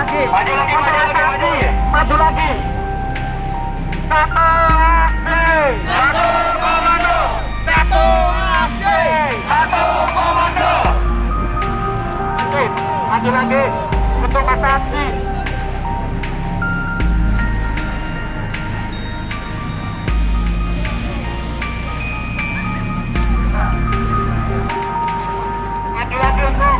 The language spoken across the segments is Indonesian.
lagi. Maju lagi, maju lagi, maju. Maju lagi. Satu aksi. Satu komando. Satu aksi. Satu komando. Sip. Maju lagi. Untuk masa aksi. Maju lagi untuk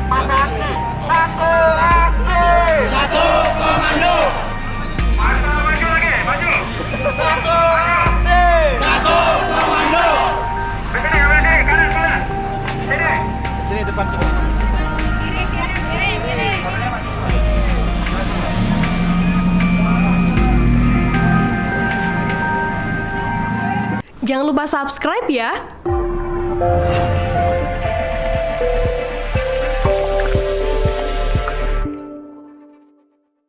masa aksi. Satu aksi. Satu komando. Maju lagi, maju. Satu aksi. Satu komando. Sini, kanan, kanan. Sini. Ini depan kita. Jangan lupa subscribe ya.